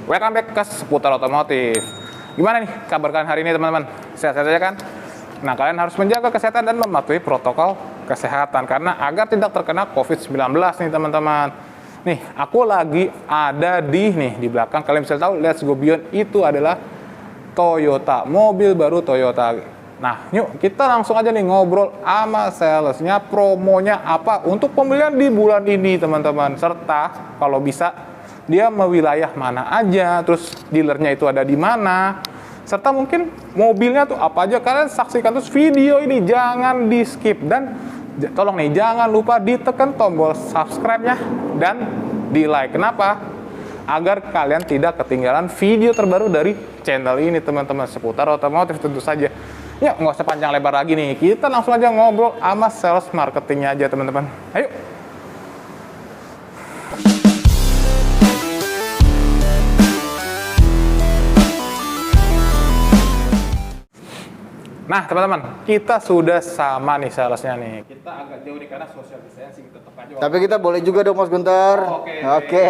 Welcome back ke Seputar Otomotif. Gimana nih kabar kalian hari ini teman-teman? Sehat-sehat aja kan? Nah, kalian harus menjaga kesehatan dan mematuhi protokol kesehatan karena agar tidak terkena COVID-19 nih teman-teman. Nih, aku lagi ada di belakang, kalian bisa tahu, Let's Go Beyond itu adalah Toyota, mobil baru Toyota. Nah, yuk kita langsung aja nih ngobrol sama salesnya, promonya apa untuk pembelian di bulan ini teman-teman. Serta kalau bisa dia mau wilayah mana aja, terus dealernya itu ada di mana, serta mungkin mobilnya tuh apa aja. Kalian saksikan terus video ini, jangan di skip, dan tolong nih jangan lupa ditekan tombol subscribe-nya dan di like. Kenapa? Agar kalian tidak ketinggalan video terbaru dari channel ini teman-teman, Seputar Otomotif tentu saja. Ya nggak usah panjang lebar lagi nih, kita langsung aja ngobrol sama sales marketingnya aja teman-teman. Ayo. Nah teman-teman, kita sudah sama nih salesnya nih. Kita agak jauh nih karena social distancing, tetap aja. Tapi kita boleh juga dong Mas Guntur. Oke.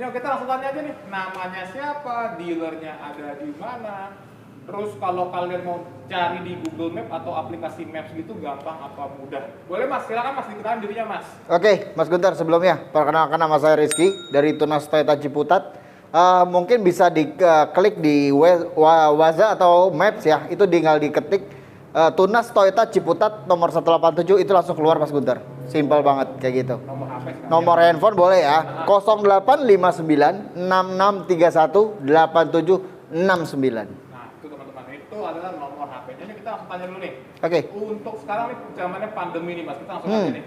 Yuk kita langsung tanya aja nih, namanya siapa, dealernya ada di mana. Terus kalau kalian mau cari di Google Map atau aplikasi Maps gitu gampang apa mudah? Boleh Mas, silakan Mas dikenalin dirinya Mas. Oke, Mas Guntur, sebelumnya perkenalkan nama saya Rizky dari Tunas Toyota Ciputat. Mungkin bisa diklik di Waza atau Maps ya, itu tinggal diketik Tunas Toyota Ciputat nomor 187, itu langsung keluar Mas Guntur. Simpel banget kayak gitu. Nomor HP sekarang. Nomor handphone boleh ya, 0859 6631 8769. Itu adalah nomor HP-nya. Ini kita langsung tanya dulu nih. Oke. Untuk sekarang nih zamannya pandemi nih Mas, kita langsung aja nih.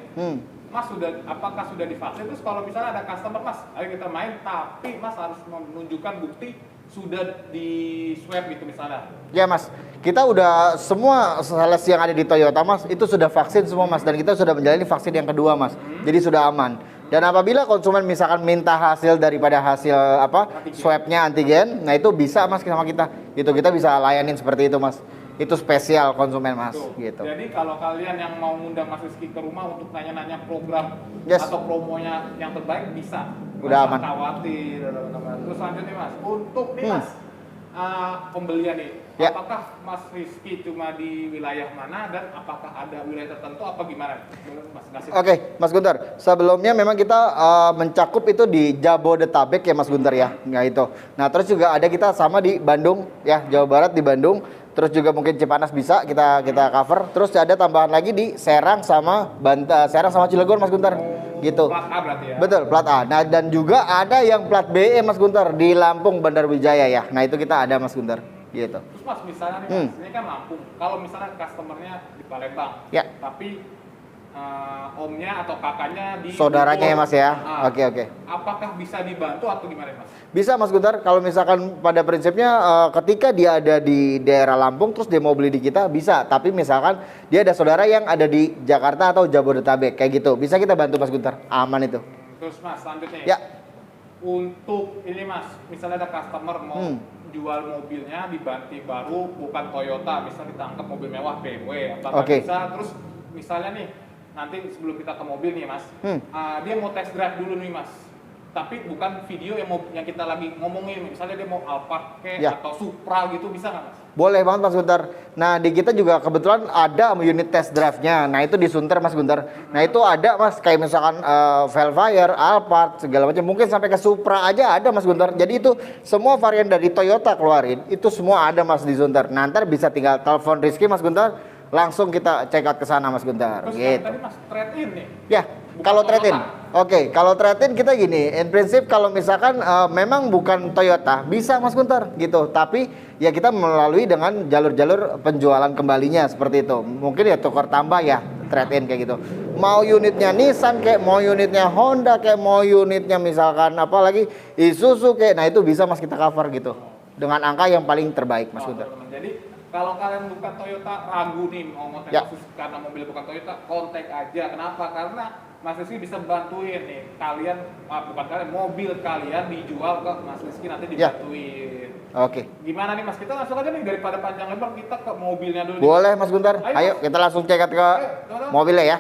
Mas apakah sudah divaksin? Terus kalau misalnya ada customer Mas, ayo kita main, tapi Mas harus menunjukkan bukti sudah di swab gitu misalnya. Ya Mas, kita udah semua sales yang ada di Toyota Mas, itu sudah vaksin semua Mas, dan kita sudah menjalani vaksin yang kedua Mas. Jadi sudah aman. Dan apabila konsumen misalkan minta hasil daripada hasil swabnya antigen, nah itu bisa Mas sama kita. Gitu kita bisa layanin seperti itu Mas. Itu spesial konsumen Mas. Tuh. Gitu. Jadi kalau kalian yang mau ngundang Mas Rizky ke rumah untuk nanya-nanya program atau promonya yang terbaik bisa. Udah aman. Khawatir teman-teman. Terus selanjutnya Mas, untuk nih Mas pembelian nih, apakah Mas Rizky cuma di wilayah mana dan apakah ada wilayah tertentu apa gimana? Mas kasih. Oke, Mas Guntur. Sebelumnya memang kita mencakup itu di Jabodetabek ya Mas Guntur ya. Nah itu. Nah terus juga ada kita sama di Bandung ya, Jawa Barat di Bandung. Terus juga mungkin Cipanas bisa kita cover. Terus ada tambahan lagi di Serang sama Serang sama Cilegon Mas Guntur. Gitu. Plat A berarti ya. Betul, plat A. Nah, dan juga ada yang plat BE Mas Guntur di Lampung Bandar Wijaya ya. Nah, itu kita ada Mas Guntur. Gitu. Terus Mas misalnya nih Mas, ini kan Lampung. Kalau misalnya customernya di Palembang, tapi omnya atau kakaknya di saudaranya ya Mas ya. Oke. Apakah bisa dibantu atau gimana Mas? Bisa Mas Guntur, kalau misalkan pada prinsipnya ketika dia ada di daerah Lampung terus dia mau beli di kita bisa, tapi misalkan dia ada saudara yang ada di Jakarta atau Jabodetabek kayak gitu, bisa kita bantu Mas Guntur, aman itu. Terus Mas selanjutnya ya. Untuk ini Mas, misalnya ada customer mau jual mobilnya di Banti baru bukan Toyota, misalnya ditangkap mobil mewah BMW, apakah bisa? Terus misalnya nih nanti sebelum kita ke mobil nih Mas, dia mau test drive dulu nih Mas, tapi bukan video yang kita lagi ngomongin, misalnya dia mau Alphard atau Supra gitu, bisa nggak Mas? Boleh banget Mas Guntur. Nah di kita juga kebetulan ada unit test drive-nya, nah itu di Sunter Mas Guntur. Nah itu ada Mas, kayak misalkan Velfire, Alphard, segala macam, mungkin sampai ke Supra aja ada Mas Guntur. Jadi itu semua varian dari Toyota keluarin, itu semua ada Mas di Sunter. Nah ntar bisa tinggal telepon Rizky Mas Guntur, langsung kita check out ke sana Mas Guntur. Terus gitu. tadi Mas trade-in nih. Ya, kalau trade-in. Oke, kalau trade-in kita gini, in prinsip kalau misalkan memang bukan Toyota, bisa Mas Guntur gitu. Tapi ya kita melalui dengan jalur-jalur penjualan kembalinya seperti itu. Mungkin ya tukar tambah ya, trade-in kayak gitu. Mau unitnya Nissan kayak, mau unitnya Honda kayak, mau unitnya misalkan apalagi Isuzu kayak, nah itu bisa Mas kita cover gitu. Dengan angka yang paling terbaik Mas Guntur. Jadi kalau kalian bukan Toyota, ragu nih mau ngotek khusus karena mobil bukan Toyota, kontak aja. Kenapa? Karena Mas Rizky bisa bantuin nih kalian, bukan kalian, mobil kalian dijual ke Mas Rizky, nanti dibantuin. Oke. Gimana nih Mas, kita langsung aja nih daripada panjang lebar, kita ke mobilnya dulu. Boleh Mas Guntur, ayo kita langsung cek out ke mobilnya ya.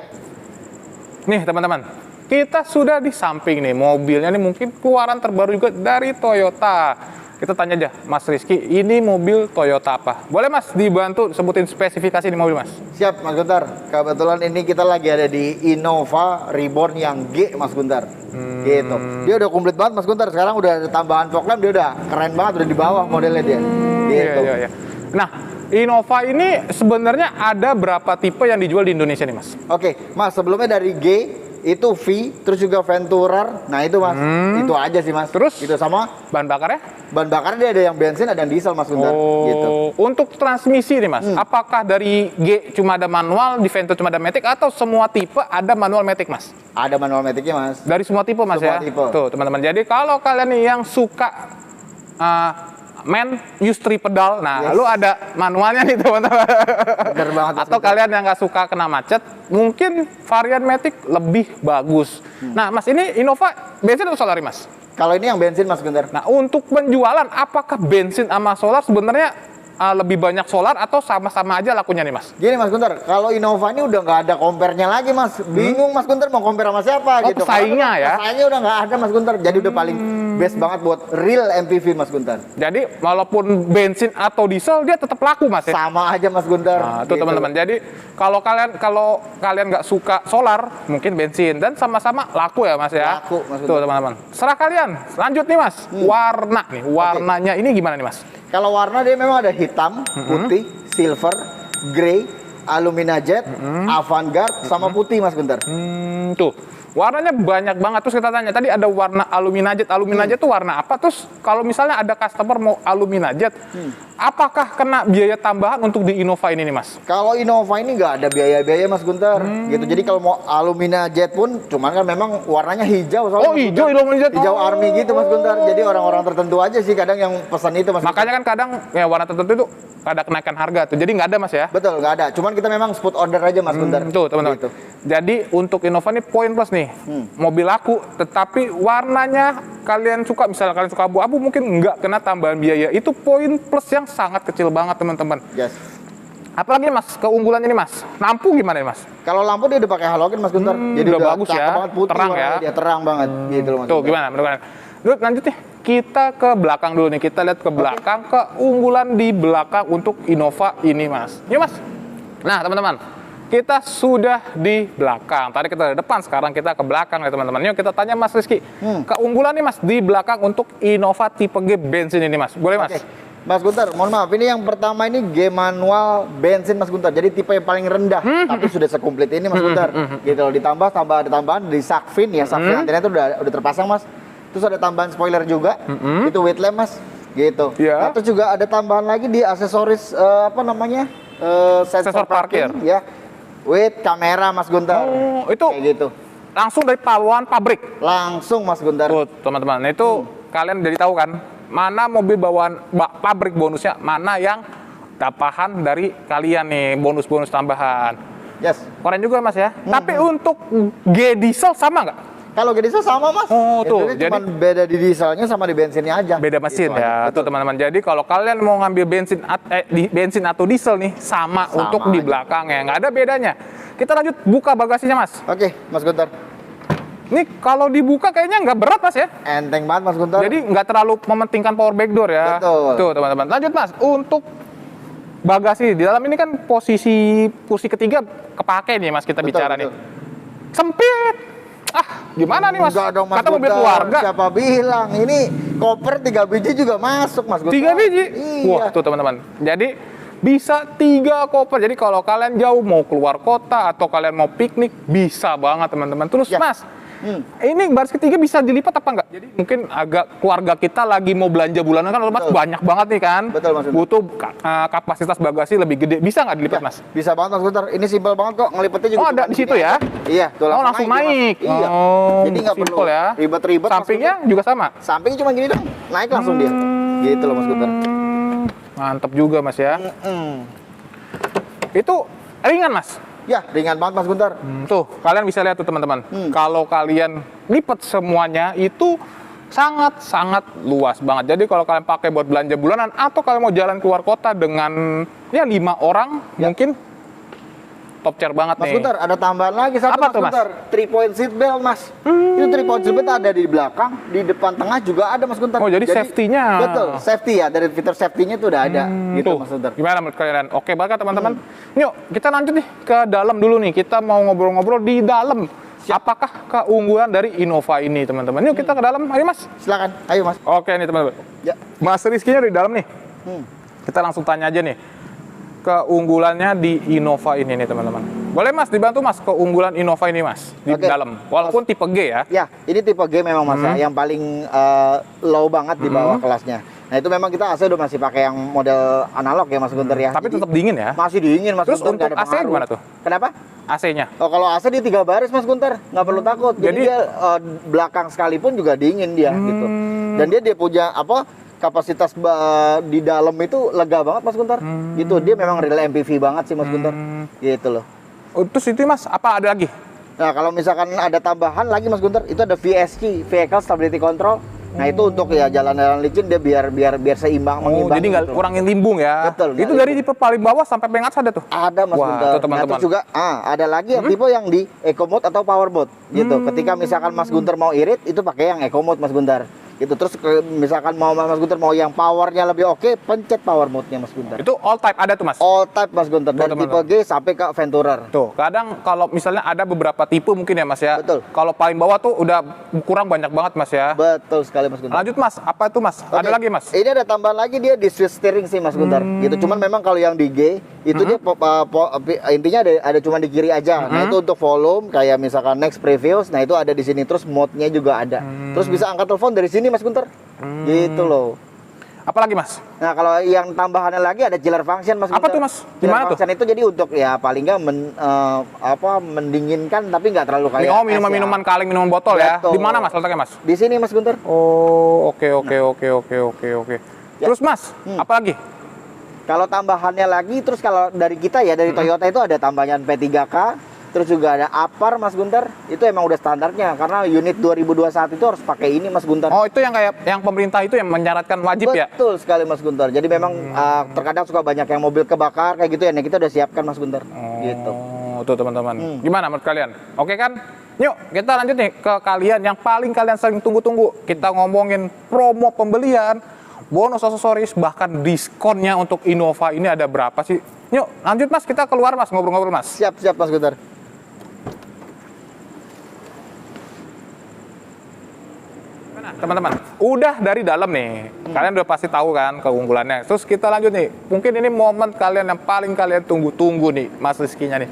Nih teman-teman, kita sudah di samping nih mobilnya nih, mungkin keluaran terbaru juga dari Toyota. Kita tanya aja Mas Rizky, ini mobil Toyota apa? Boleh Mas dibantu sebutin spesifikasi di mobil Mas? Siap Mas Guntar. Kebetulan ini kita lagi ada di Innova Reborn yang G Mas Guntar. Gitu. Dia udah komplit banget Mas Guntar. Sekarang udah ada tambahan fog lamp, dia udah keren banget, udah di bawah modelnya dia. Gitu. Iya. Nah, Innova ini sebenarnya ada berapa tipe yang dijual di Indonesia nih Mas? Oke, Mas, sebelumnya dari G itu V, terus juga Venturer. Nah, itu Mas. Itu aja sih Mas. Terus? Itu sama Bahan bakarnya? bahan bakarnya dia ada yang bensin, ada yang diesel Mas Guntar. Gitu. Untuk transmisi nih Mas, apakah dari G cuma ada manual, di Vento cuma ada matic, atau semua tipe ada manual matic Mas? Ada manual matic-nya Mas. Dari semua tipe Mas Semua ya? tipe. Tuh teman-teman, jadi kalau kalian nih yang suka use 3 pedal, nah Yes. lu ada manualnya nih teman-teman. Bener banget Mas Atau Guntar. kalian yang nggak suka kena macet, mungkin varian matic lebih bagus. Nah Mas, ini Innova bensin atau solar Mas? Kalau ini yang bensin Mas Guntar. Nah, untuk penjualan, apakah bensin sama solar sebenarnya lebih banyak solar atau sama-sama aja lakunya nih Mas? Gini Mas Guntar, kalau Innova ini udah nggak ada compare-nya lagi Mas. Bingung Mas Guntar mau compare sama siapa gitu. Pesaingnya ya? Pesaingnya udah nggak ada Mas Guntar. Jadi udah paling best banget buat real MPV Mas Guntar. Jadi walaupun bensin atau diesel dia tetap laku Mas ya? Sama aja Mas Guntar. Nah, itu Gitu. teman-teman. Jadi kalau kalian nggak suka solar, mungkin bensin dan sama-sama laku ya Mas ya. Laku, Mas Tuh teman-teman. Serah kalian. Lanjut nih Mas. Warna nih. Warnanya ini gimana nih Mas? Kalau warna dia memang ada hitam, putih, silver, grey, alumina jet, avant-garde, sama putih Mas Guntar. Tuh. Warnanya banyak banget. Terus kita tanya, tadi ada warna alumina jet. Alumina jet itu warna apa? Terus kalau misalnya ada customer mau alumina jet, apakah kena biaya tambahan untuk di Innova ini nih Mas? Kalau Innova ini nggak ada biaya-biaya Mas Guntar. Gitu. Jadi kalau mau alumina jet pun, cuman kan memang warnanya hijau. Soalnya Oh, Mas hijau Guntar. alumina jet. Hijau Oh. army gitu Mas Guntar. Jadi orang-orang tertentu aja sih kadang yang pesan itu Mas. Makanya kan kadang ya warna tertentu itu ada kenaikan harga tuh. Jadi nggak ada Mas ya? Betul, nggak ada. Cuman kita memang spot order aja Mas Guntar. Tuh teman-teman. Gitu. Jadi untuk Innova ini poin plus nih. Mobil laku, tetapi warnanya kalian suka, misalnya kalian suka abu-abu, mungkin nggak kena tambahan biaya. Itu poin plus yang sangat kecil banget teman-teman. Yes. Apalagi nih Mas, keunggulannya nih Mas. Lampu gimana nih Mas? Kalau lampu dia udah pakai halogen Mas Guntar. Jadi udah bagus cakep ya. banget, putih Terang ya. warnanya, dia terang banget gitu loh Mas Tuh Guntar. gimana? Menurut Dulu lanjut nih. Kita ke belakang dulu nih. Kita lihat ke belakang, keunggulan di belakang untuk Innova ini Mas. Yuk Mas. Nah teman-teman, kita sudah di belakang. Tadi kita di depan, sekarang kita ke belakang ya teman-teman. Yuk kita tanya Mas Rizky. Keunggulan nih Mas di belakang untuk Innova tipe G bensin ini Mas. Boleh Mas? Oke. Mas Guntar, mohon maaf, ini yang pertama ini G manual bensin Mas Guntar. Jadi tipe yang paling rendah, tapi sudah sekomplit ini Mas Guntar. Gitu loh, ditambah ada tambahan di Sakfin ya, Sakfin antena itu udah terpasang Mas. Terus ada tambahan spoiler juga, itu wheel lamp Mas. Gitu. Iya. Nah, terus juga ada tambahan lagi di aksesoris sensor parkir. ya. With kamera Mas Guntar. Oh, itu Kayak gitu. langsung dari paluan pabrik. Langsung Mas Guntar. Tuh teman-teman, itu kalian jadi tahu kan mana mobil bawaan pabrik bonusnya, mana yang dapahan dari kalian nih, bonus-bonus tambahan. Yes. Keren juga Mas ya. Tapi untuk G diesel sama nggak? Kalau G diesel sama Mas. Oh, Itu tuh, cuma beda di dieselnya sama di bensinnya aja. Beda mesin Gitu ya, aja. tuh teman-teman. Jadi kalau kalian mau ngambil bensin atau diesel nih, sama untuk di aja. belakang ya, nggak ada bedanya. Kita lanjut buka bagasinya Mas. Oke, Mas Guntar. Ini kalau dibuka kayaknya nggak berat Mas ya. Enteng banget Mas Guntar. Jadi nggak terlalu mementingkan power back door ya. Betul. Tuh teman-teman. Lanjut Mas, untuk bagasi di dalam ini kan kursi ketiga kepake nih Mas, kita Betul, bicara betul. nih. Sempit. Gimana nih Mas? Enggak dong Mas Kata mobil Guntar. keluarga. Siapa bilang? Ini koper 3 biji juga masuk Mas Guntar. 3 biji? Iya. Wah, tuh teman-teman. Jadi bisa 3 koper. Jadi kalau kalian jauh mau keluar kota atau kalian mau piknik, bisa banget teman-teman. Terus Ya. Mas, ini baris ketiga bisa dilipat apa enggak? Jadi mungkin agak keluarga kita lagi mau belanja bulanan kan otomatis Betul. banyak banget nih kan. Betul, Mas. Butuh kapasitas bagasi lebih gede. Bisa nggak dilipat Ya, Mas? bisa banget Mas Guntar. Ini simpel banget kok, ngelipetnya juga. Oh, ada cuma di situ gini ya? aja. Iya, tuh Oh, langsung dia, Mas. naik. Iya. Oh, Jadi nggak perlu simpel ya. ribet-ribet. Mas Sampingnya juga sama. Guntar. Sampingnya cuma gini dong, naik langsung dia. Gitu loh Mas Guntar. Mantep juga Mas ya. Itu ringan Mas. Ya, ringan banget Mas Guntar. Tuh, kalian bisa lihat tuh teman-teman. Kalau kalian lipat semuanya itu sangat-sangat luas banget. Jadi kalau kalian pakai buat belanja bulanan atau kalian mau jalan keluar kota dengan ya 5 orang mungkin top chair banget Mas nih. Guntur, ada tambahan lagi satu Apa Mas tuh, Mas? Guntur. 3-point seat belt, Mas. Itu 3-point seat belt ada di belakang, di depan tengah juga ada Mas Guntur. Oh, jadi safety-nya. Betul, safety ya. Dari fitur safety-nya itu udah ada gitu Tuh, Mas Guntur. gimana menurut kalian? Oke banget teman-teman. Yuk, kita lanjut nih ke dalam dulu nih. Kita mau ngobrol-ngobrol di dalam. Apakah keunggulan dari Innova ini, teman-teman? Yuk kita ke dalam. Ayo, Mas. Silakan, ayo Mas. Oke nih, teman-teman. Ya. Mas Rizky-nya di dalam nih. Hmm. Kita langsung tanya aja nih. Keunggulannya di Innova ini nih, teman-teman. Boleh, Mas, dibantu, Mas, keunggulan Innova ini, Mas, di Oke. dalam. Walaupun tipe G ya. Ya, ini tipe G memang Mas ya, yang paling low banget di bawah kelasnya. Nah, itu memang kita AC udah masih pakai yang model analog ya Mas Guntur ya. Tapi Jadi, tetap dingin ya. masih dingin Mas Terus Guntur, untuk nggak ada AC pengaruh. gimana tuh? Kenapa? AC-nya. Oh, kalau AC di 3 baris Mas Guntur, nggak perlu takut. Jadi Jadi- dia belakang sekalipun juga dingin dia gitu. Dan dia punya apa? Kapasitas di dalam itu lega banget Mas Guntur. Gitu. Dia memang real MPV banget sih Mas Guntur. Gitu loh. Oh, terus itu, Mas, apa ada lagi? Nah, kalau misalkan ada tambahan lagi Mas Guntur, itu ada VSC, Vehicle Stability Control. Nah, itu untuk ya jalan-jalan licin dia biar seimbang, Oh, mengimbang. jadi nggak gitu. kurangin limbung ya. Betul, Itu nggak dari tipe paling bawah sampai paling atas ada tuh. Ada Mas Wah, Guntur. tuh, teman-teman. Nah, terus juga ada lagi yang tipe yang di Eco Mode atau Power Mode gitu. Ketika misalkan Mas Guntur mau irit, itu pakai yang Eco Mode Mas Guntur. Gitu. Terus misalkan Mas Guntur mau yang powernya lebih oke, pencet Power Mode-nya Mas Guntur. Itu all type ada tuh, Mas. All type Mas Guntur, dari tipe teman-teman. G sampai ke Venturer. Tuh, kadang kalau misalnya ada beberapa tipe mungkin ya, Mas ya. Betul. Kalau paling bawah tuh udah kurang banyak banget, Mas ya. Betul sekali Mas Guntur. Lanjut, Mas. Apa itu, Mas? Ada Oke. lagi, Mas? Ini ada tambahan lagi, dia di switch steering sih Mas Guntur. Gitu. Cuman memang kalau yang di G itu dia intinya ada cuma di kiri aja. Nah, itu untuk volume kayak misalkan next previous, nah itu ada di sini, terus mode-nya juga ada. Terus bisa angkat telepon dari sini Mas Guntur. Gitu loh. Apa lagi, Mas? Nah, kalau yang tambahannya lagi ada chiller function Mas Apa Guntur. tuh, Mas? Chiller Gimana tuh? function itu jadi untuk ya paling nggak mendinginkan tapi nggak terlalu kayak Oh, es ya. minuman kaleng, minuman botol ya. Betul. Di mana, Mas, letaknya, Mas? Di sini Mas Guntur. Oh, oke. Terus, Mas, apa lagi? Kalau tambahannya lagi, terus kalau dari kita ya, dari Toyota itu ada tambahan P3K, terus juga ada APAR Mas Guntur. Itu emang udah standarnya, karena unit 2021 itu harus pakai ini Mas Guntur. Oh, itu yang kayak yang pemerintah itu yang menyaratkan wajib ya? Betul sekali Mas Guntur. Jadi memang terkadang suka banyak yang mobil kebakar kayak gitu ya, nah kita udah siapkan Mas Guntur. Gitu. Oh, tuh teman-teman. Gimana menurut kalian? Oke kan? Yuk, kita lanjut nih ke kalian yang paling kalian sering tunggu-tunggu. Kita ngomongin promo pembelian, bonus aksesoris, bahkan diskonnya untuk Innova ini ada berapa sih? Yuk, lanjut Mas, kita keluar Mas, ngobrol-ngobrol Mas. Siap Mas Guntur. Teman-teman, udah dari dalam nih, kalian udah pasti tahu kan keunggulannya. Terus kita lanjut nih, mungkin ini momen kalian yang paling kalian tunggu-tunggu nih, Mas Rizky-nya nih.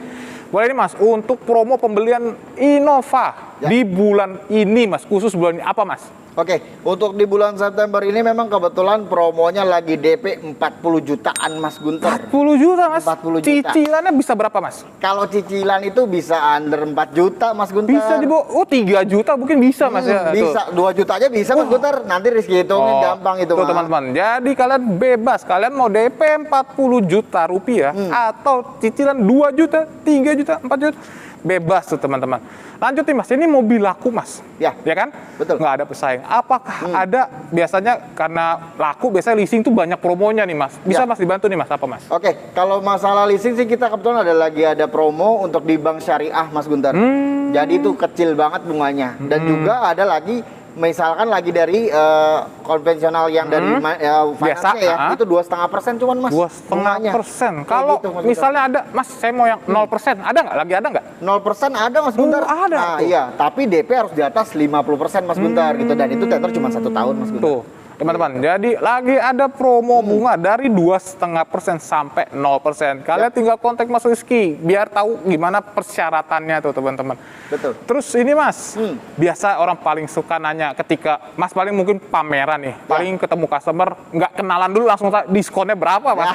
Boleh nih Mas, untuk promo pembelian Innova Ya. di bulan ini Mas, khusus bulan ini apa Mas? Oke, untuk di bulan September ini memang kebetulan promonya lagi DP 40 jutaan Mas Guntur. 40 juta Mas, 40 juta. cicilannya bisa berapa Mas? Kalau cicilan itu bisa under 4 juta Mas Guntur. Bisa di bawah, 3 juta mungkin bisa Mas ya. Tuh. Bisa, 2 juta aja bisa Mas Guntur. Nanti Rizky hitungin gampang itu tuh Mas. teman-teman. Jadi kalian bebas, kalian mau DP 40 juta rupiah atau cicilan 2 juta, 3 juta, 4 juta, bebas tuh teman-teman. Lanjut nih Mas, ini mobil laku Mas. Ya. Ya kan? Betul. Nggak ada pesaing. Apakah ada biasanya karena laku biasanya leasing tuh banyak promonya nih Mas. Bisa Ya. Mas dibantu nih Mas, apa Mas? Oke, kalau masalah leasing sih kita kebetulan ada promo untuk di bank syariah Mas Guntur. Jadi itu kecil banget bunganya. Dan juga ada lagi misalkan lagi dari konvensional yang dari Biasa, finance ya, itu 2,5% cuman Mas. 2,5%. Kayak Kalau gitu, Mas misalnya ada, Mas, saya mau yang 0%, ada nggak? Lagi ada nggak? 0% ada Mas Guntur. ada Nah, tuh. iya, tapi DP harus di atas 50% Mas Guntur gitu, dan itu tenor cuma 1 tahun Mas Guntur. Tuh, teman-teman. Jadi lagi ada promo bunga dari 2,5% sampai 0%. Kalian tinggal kontak Mas Rizky biar tahu gimana persyaratannya tuh, teman-teman. Betul. Terus ini Mas, biasa orang paling suka nanya ketika Mas paling mungkin pameran nih, paling ketemu customer nggak kenalan dulu langsung diskonnya berapa Mas?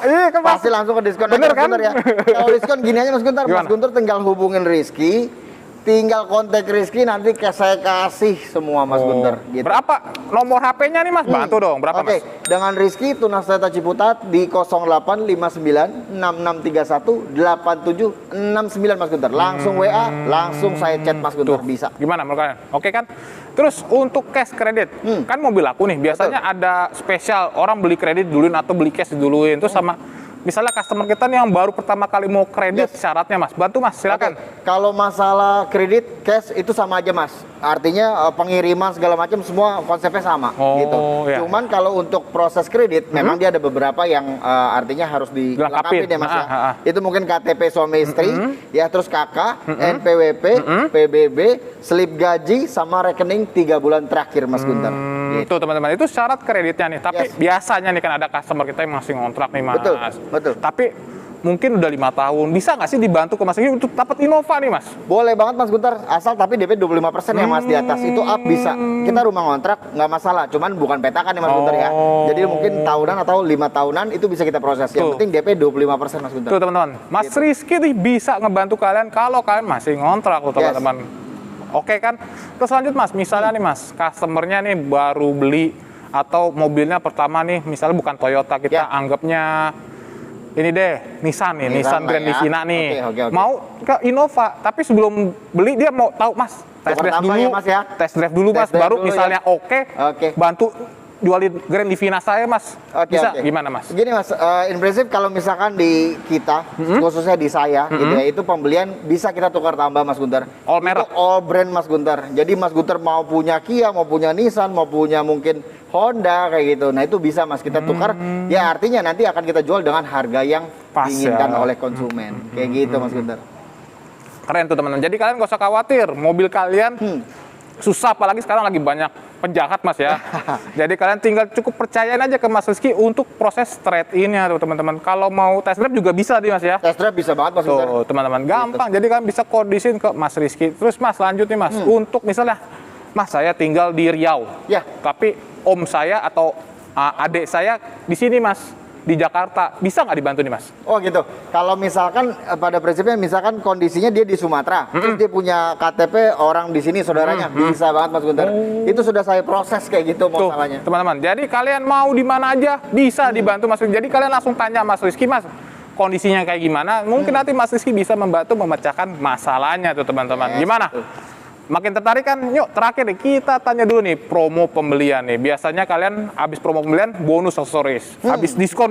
Iya kan Mas? Pasti langsung ke diskon Bener aja, Mas kan? Guntur ya. Kalau diskon gini aja Mas Guntur, Mas Gimana? Guntur tinggal hubungin Rizky, tinggal kontak Rizky, nanti saya kasih semua Mas Guntur gitu. Berapa nomor HP-nya nih Mas? Bantu dong, berapa Oke, Mas? dengan Rizky Tunas Toyota Ciputat di 0859 6631 8769 Mas Guntur. Langsung WA, langsung saya chat Mas Guntur, bisa. Gimana menurut kalian? Oke kan? Terus untuk cash kredit, kan mobil aku nih, biasanya ada spesial orang beli kredit duluin atau beli cash duluin. Terus sama misalnya customer kita nih yang baru pertama kali mau kredit, syaratnya Mas, bantu Mas, silakan. Oke, kalau masalah kredit cash itu sama aja Mas. Artinya pengiriman segala macam semua konsepnya sama gitu. Iya. Cuman kalau untuk proses kredit memang dia ada beberapa yang artinya harus dilengkapi ya Mas ya. Itu mungkin KTP suami istri, ya terus KK, NPWP, PBB, slip gaji sama rekening 3 bulan terakhir Mas Gunter. Itu teman-teman, itu syarat kreditnya nih. Tapi biasanya nih kan ada customer kita yang masih ngontrak nih Mas. Betul. Tapi mungkin udah 5 tahun, bisa nggak sih dibantu ke Mas Rizky untuk dapat Innova nih Mas? Boleh banget Mas Gunter, asal tapi DP 25% ya Mas di atas. Itu up bisa. Kita rumah ngontrak nggak masalah, cuman bukan petakan ya Mas Gunter ya. Jadi mungkin tahunan atau 5 tahunan itu bisa kita proses. Yang penting DP 25% Mas Gunter. Tuh teman-teman, Mas Rizky nih bisa ngebantu kalian kalau kalian masih ngontrak tuh teman-teman. Oke kan? Terus lanjut Mas, misalnya nih Mas, customernya nih baru beli atau mobilnya pertama nih, misalnya bukan Toyota, kita anggapnya ini deh, Nissan nih, Nissan Grand Livina nih. Oke. Mau ke Innova, tapi sebelum beli dia mau tahu Mas, test drive dulu, ya, Mas, ya? Test drive dulu Mas, baru dulu, misalnya bantu jualin Grand Livina saya Mas. Bisa gimana Mas? Gini Mas, in prinsip kalau misalkan di kita, khususnya di saya gitu ya, itu pembelian bisa kita tukar tambah Mas Gunter. All merek? All brand Mas Gunter. Jadi Mas Gunter mau punya Kia, mau punya Nissan, mau punya mungkin Honda kayak gitu. Nah itu bisa Mas kita tukar. Ya artinya nanti akan kita jual dengan harga yang diinginkan oleh konsumen. Kayak gitu Mas Gunter. Keren tuh teman-teman. Jadi kalian gak usah khawatir, mobil kalian susah, apalagi sekarang lagi banyak penjahat Mas ya. Jadi kalian tinggal cukup percayain aja ke Mas Rizky untuk proses trade-in-nya tuh teman-teman. Kalau mau test drive juga bisa nih Mas ya. Test drive bisa banget Mas Gunter. Tuh teman-teman, gampang. Jadi kalian bisa kodisin ke Mas Rizky. Terus Mas lanjut nih Mas, untuk misalnya Mas saya tinggal di Riau. Ya. Tapi om saya atau adik saya di sini Mas, di Jakarta, bisa nggak dibantu nih Mas? Oh gitu. Kalau misalkan pada prinsipnya misalkan kondisinya dia di Sumatera, terus dia punya KTP orang di sini saudaranya, bisa banget Mas Gunter. Itu sudah saya proses kayak gitu masalahnya. Teman-teman, jadi kalian mau di mana aja bisa dibantu Mas Rizky. Jadi kalian langsung tanya Mas Rizky, Mas kondisinya kayak gimana? Mungkin nanti Mas Rizky bisa membantu memecahkan masalahnya tuh teman-teman. Gimana? Makin tertarik kan? Yuk terakhir nih kita tanya dulu nih promo pembelian nih. Biasanya kalian habis promo pembelian bonus aksesoris. Habis diskon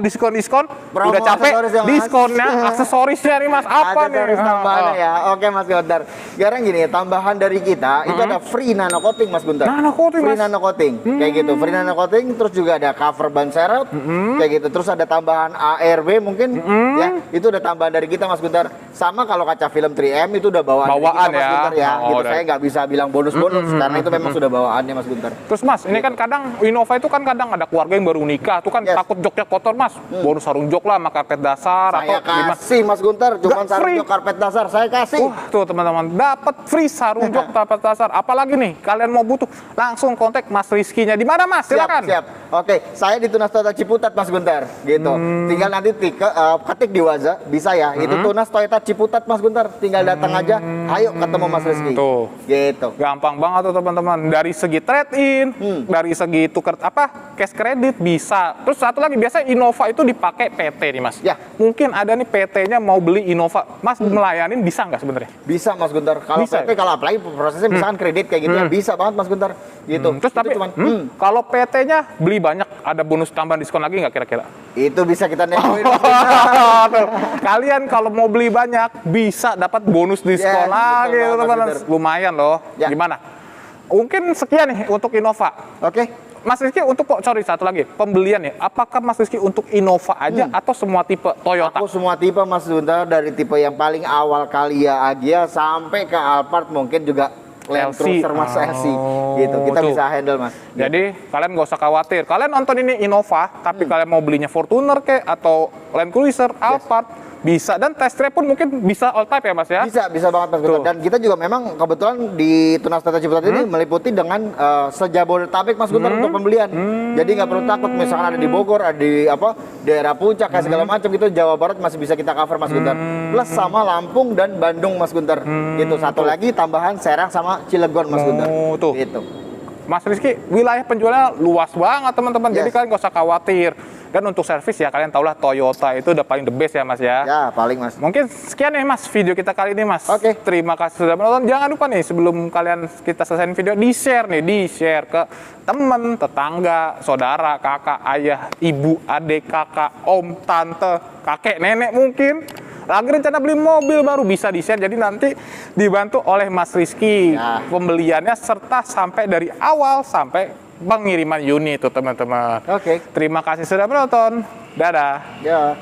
promo udah capek diskonnya aksesorisnya nih Mas apa nih? Tambahannya ya. Oke Mas Gunter. Sekarang gini, tambahan dari kita itu ada free nano coating Mas Gunter. Free nano coating kayak gitu. Free nano coating terus juga ada cover ban serep kayak gitu. Terus ada tambahan ARB mungkin ya. Itu udah tambahan dari kita Mas Gunter. Sama kalau kaca film 3M itu udah bawaan dari kita, Mas Gunter ya. Gitu saya nggak bisa bilang bonus-bonus karena itu memang sudah bawaannya Mas Gunter. Terus Mas, ini kan kadang Innova itu kan kadang ada keluarga yang baru nikah, tuh kan takut joknya kotor Mas. Bonus sarung jok lah, sama karpet dasar saya atau gimana? kasih Mas Gunter, cuma sarung jok karpet dasar saya kasih. Tuh teman-teman, dapat free sarung jok karpet dasar. Apalagi nih, kalian mau butuh langsung kontak Mas Rizky-nya. Di mana Mas? Silakan. Siap. Oke, saya di Tunas Toyota Ciputat Mas Gunter, gitu. Tinggal nanti ketik di Waza, bisa ya. Itu Tunas Toyota Ciputat Mas Gunter, tinggal datang aja. Ayo ketemu Mas Rizky. Tuh. Gitu. Gampang banget tuh teman-teman. Dari segi trade-in, dari segi tukar cash kredit bisa. Terus satu lagi biasanya Innova itu dipakai PT nih Mas. Ya. Mungkin ada nih PT-nya mau beli Innova. Mas melayanin bisa nggak sebenarnya? Bisa Mas Gunter. Kalau Bisa, PT kalau apalagi prosesnya misalkan kredit kayak gitu ya bisa banget Mas Gunter. Gitu. Terus Itu tapi cuman, kalau PT-nya beli banyak, ada bonus tambahan diskon lagi nggak kira-kira? itu bisa kita negoin. Kalian kalau mau beli banyak bisa dapat bonus diskon lagi teman-teman. Lumayan loh. Gimana? Mungkin sekian nih untuk Innova. Oke. Mas Rizky untuk satu lagi pembelian ya. Apakah Mas Rizky untuk Innova aja atau semua tipe Toyota? Aku semua tipe Mas Gunter, dari tipe yang paling awal Calya Agya sampai ke Alphard mungkin juga Land Cruiser Mas LC gitu. Kita bisa handle Mas. Jadi kalian nggak usah khawatir. Kalian nonton ini Innova, tapi kalian mau belinya Fortuner atau Land Cruiser, Alphard, bisa. Dan test drive pun mungkin bisa all type ya Mas ya? Bisa banget Mas Gunter. Dan kita juga memang kebetulan di Tunas Toyota Ciputat ini meliputi dengan sejabodetabek Mas Gunter untuk pembelian. Jadi nggak perlu takut misalkan ada di Bogor, ada di daerah Puncak kayak segala macam gitu, Jawa Barat masih bisa kita cover Mas Gunter. Plus sama Lampung dan Bandung Mas Gunter. Itu satu lagi tambahan Serang sama Cilegon Mas Gunter. Gitu. Mas Rizky, wilayah penjualnya luas banget teman-teman. Jadi kalian nggak usah khawatir. Dan untuk servis ya kalian tahulah Toyota itu udah paling the best ya Mas ya. Ya, paling Mas. Mungkin sekian nih Mas video kita kali ini Mas. Oke. Terima kasih sudah menonton. Jangan lupa nih sebelum kita selesaiin video di-share ke teman, tetangga, saudara, kakak, ayah, ibu, adik, kakak, om, tante, kakek, nenek mungkin. Lagi rencana beli mobil baru bisa di-share, jadi nanti dibantu oleh Mas Rizky pembeliannya serta sampai dari awal sampai pengiriman unit tuh teman-teman. Oke. Terima kasih sudah menonton. Dadah. Ya.